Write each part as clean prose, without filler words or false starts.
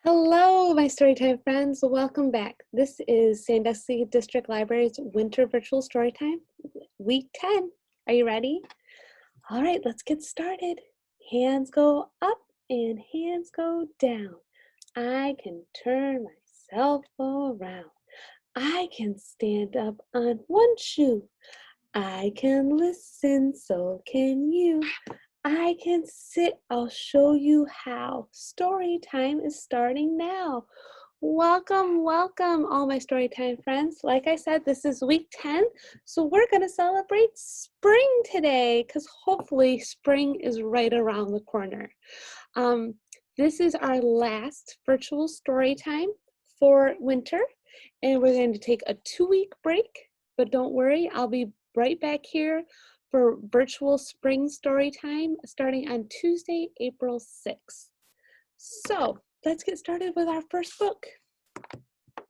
Hello, my Storytime friends. Welcome back. This is Sandusky District Library's Winter Virtual Storytime, Week 10. Are you ready? All right, let's get started. Hands go up and hands go down. I can turn myself around. I can stand up on one shoe. I can listen, so can you. I can sit, I'll show you how. Story time is starting now. Welcome, welcome, all my Storytime friends. Like I said, this is week 10, so we're going to celebrate spring today because hopefully spring is right around the corner. This is our last virtual story time for winter, and we're going to take a 2-week break, but don't worry, I'll be right back here for virtual spring story time starting on Tuesday, April 6th. So let's get started with our first book.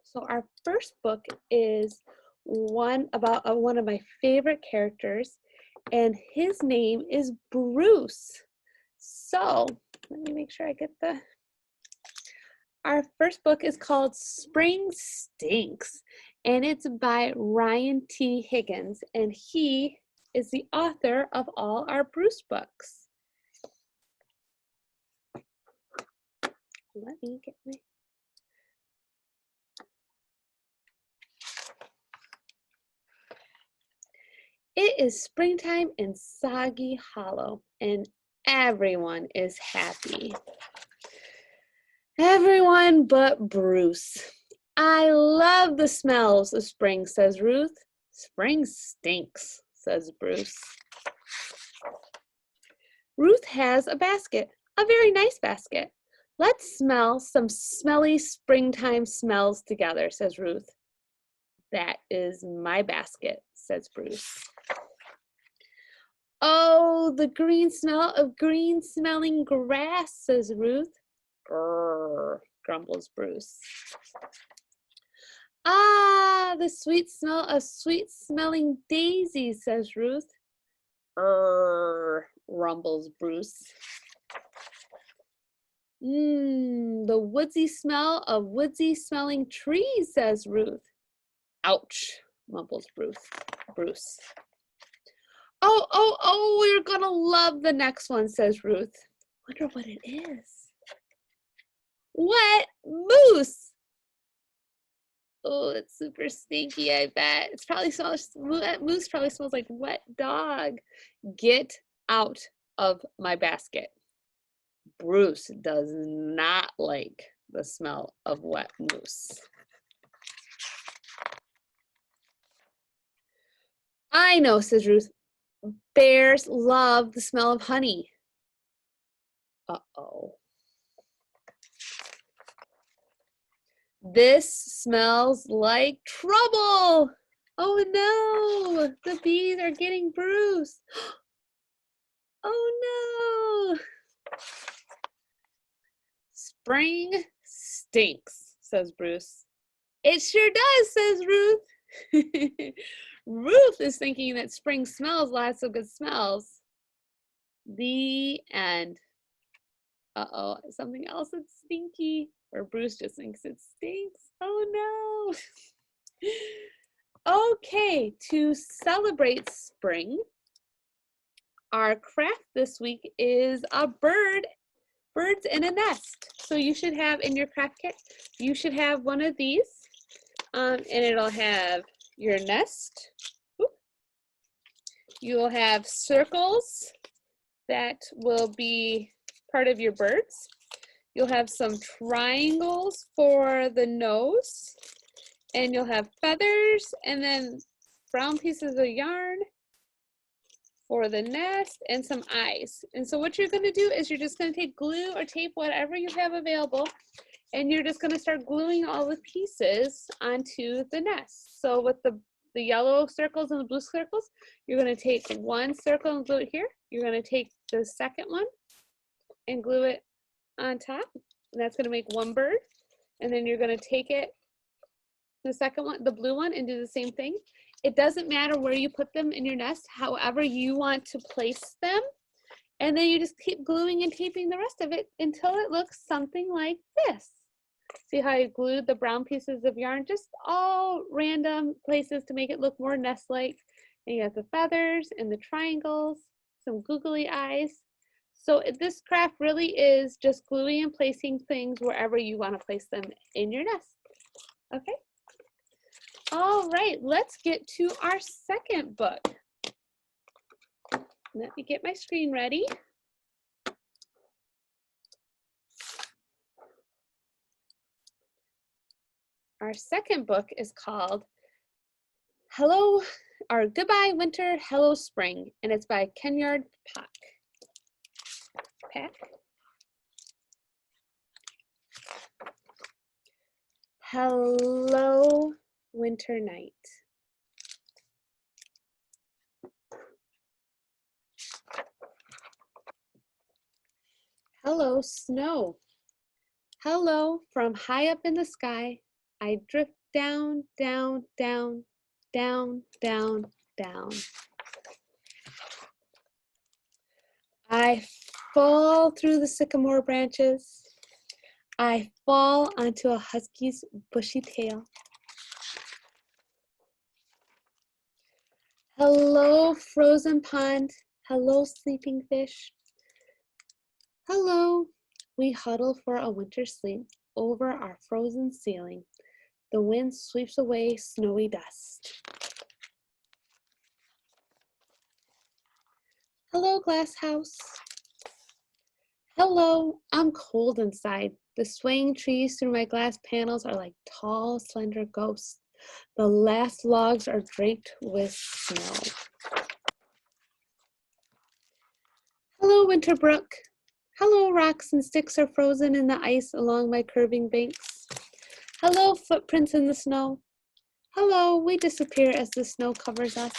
So our first book is one about one of my favorite characters, and his name is Bruce. So let me make sure I get our first book is called Spring Stinks, and it's by Ryan T. Higgins, and he is the author of all our Bruce books. Let me get my... It is springtime in Soggy Hollow, and everyone is happy. Everyone but Bruce. I love the smells of spring, says Ruth. Spring stinks, says Bruce. Ruth has a basket, a very nice basket. Let's smell some smelly springtime smells together, says Ruth. That is my basket, says Bruce. Oh, the green smell of green smelling grass, says Ruth. Grrr, grumbles Bruce. Ah, the sweet smell of sweet smelling daisies, says Ruth. Rumbles Bruce. The woodsy smell of woodsy smelling trees, says Ruth. Ouch, mumbles Bruce. Oh, we're gonna love the next one, says Ruth. Wonder what it is. What? Moose! Oh, it's super stinky, I bet. Moose probably smells like wet dog. Get out of my basket. Bruce does not like the smell of wet moose. I know, says Ruth. Bears love the smell of honey. Uh-oh. This smells like trouble. Oh no, the bees are getting Bruce. Oh no. Spring stinks, says Bruce. It sure does, says Ruth. Ruth is thinking that spring smells lots of good smells. The end. Uh-oh, something else that's stinky. Or Bruce just thinks it stinks. Oh no. Okay, to celebrate spring, our craft this week is a birds in a nest. So you should have in your craft kit, you should have one of these, and it'll have your nest. You will have circles that will be part of your birds. You'll have some triangles for the nose, and you'll have feathers, and then brown pieces of yarn for the nest, and some eyes. And so what you're going to do is you're just going to take glue or tape, whatever you have available, and you're just going to start gluing all the pieces onto the nest. So with the yellow circles and the blue circles, you're going to take one circle and glue it here. You're going to take the second one and glue it on top, and that's going to make one bird. And then you're going to take it, the second one, the blue one, and do the same thing. It doesn't matter where you put them in your nest, however you want to place them. And then you just keep gluing and taping the rest of it until it looks something like this. See how I glued the brown pieces of yarn, just all random places to make it look more nest-like. And you have the feathers and the triangles, some googly eyes. So this craft really is just gluing and placing things wherever you want to place them in your nest. Okay. All right, let's get to our second book. Let me get my screen ready. Our second book is called Hello, or Goodbye Winter, Hello Spring, and it's by Kenyard Pack. Hello, winter night. Hello, snow. Hello, from high up in the sky, I drift down, down, down, down, down, down. I fall through the sycamore branches. I fall onto a husky's bushy tail. Hello, frozen pond. Hello, sleeping fish. Hello, we huddle for a winter sleep over our frozen ceiling. The wind sweeps away snowy dust. Hello, glass house. Hello, I'm cold inside. The swaying trees through my glass panels are like tall, slender ghosts. The last logs are draped with snow. Hello, winter brook. Hello, rocks and sticks are frozen in the ice along my curving banks. Hello, footprints in the snow. Hello, we disappear as the snow covers us.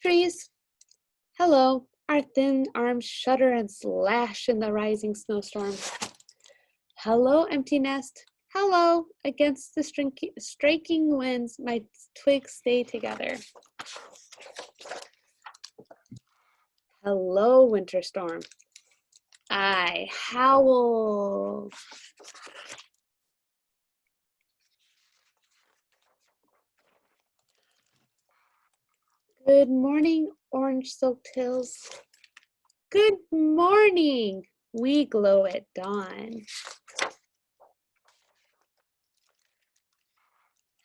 Trees. Hello, our thin arms shudder and slash in the rising snowstorm. Hello, empty nest. Hello, against the striking winds, my twigs stay together. Hello, winter storm. I howl. Good morning, orange-soaked hills. Good morning. We glow at dawn.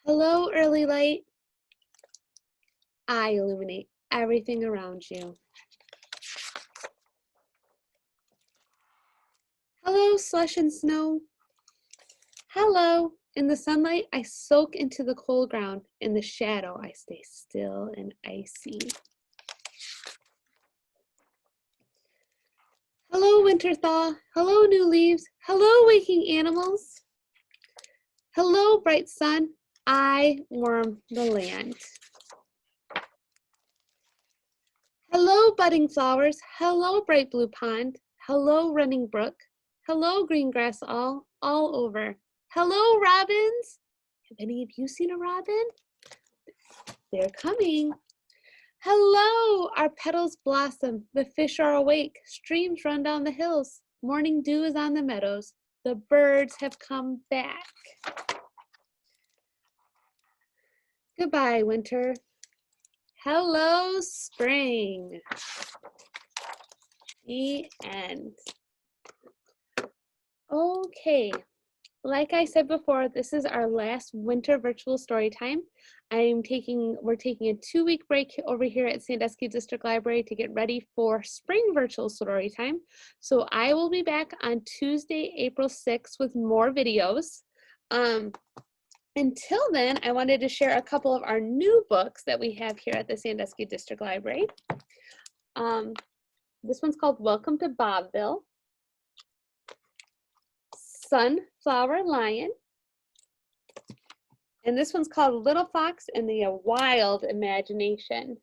Hello, early light. I illuminate everything around you. Hello, slush and snow. Hello. In the sunlight, I soak into the cold ground. In the shadow, I stay still and icy. Hello, winter thaw. Hello, new leaves. Hello, waking animals. Hello, bright sun. I warm the land. Hello, budding flowers. Hello, bright blue pond. Hello, running brook. Hello, green grass all over. Hello, robins. Have any of you seen a robin? They're coming. Hello, our petals blossom. The fish are awake. Streams run down the hills. Morning dew is on the meadows. The birds have come back. Goodbye, winter. Hello, spring. The end. Okay, like I said before, this is our last winter virtual story time. We're taking a 2-week break over here at Sandusky District Library to get ready for spring virtual story time. So I will be back on Tuesday, April 6th with more videos. Until then, I wanted to share a couple of our new books that we have here at the Sandusky District Library. This one's called Welcome to Bobville. Sunflower Lion. And this one's called Little Fox and the Wild Imagination.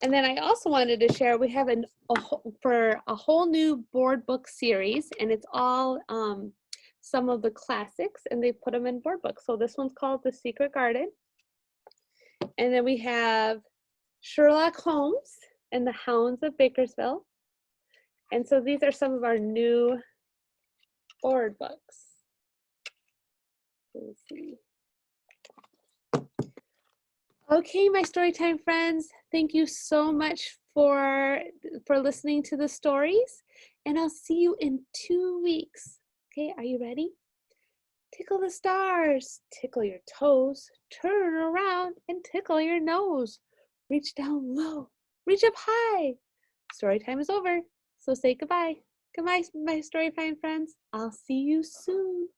And then I also wanted to share, we have for a whole new board book series, and it's all some of the classics, and they put them in board books. So this one's called The Secret Garden. And then we have Sherlock Holmes and the Hounds of Bakersville. And so these are some of our new board books. Let's see. Okay, my storytime friends, thank you so much for listening to the stories, and I'll see you in 2 weeks. Okay, are you ready? Tickle the stars, tickle your toes, turn around and tickle your nose. Reach down low, reach up high. Story time is over, so say goodbye. Goodbye, my storytime friends. I'll see you soon.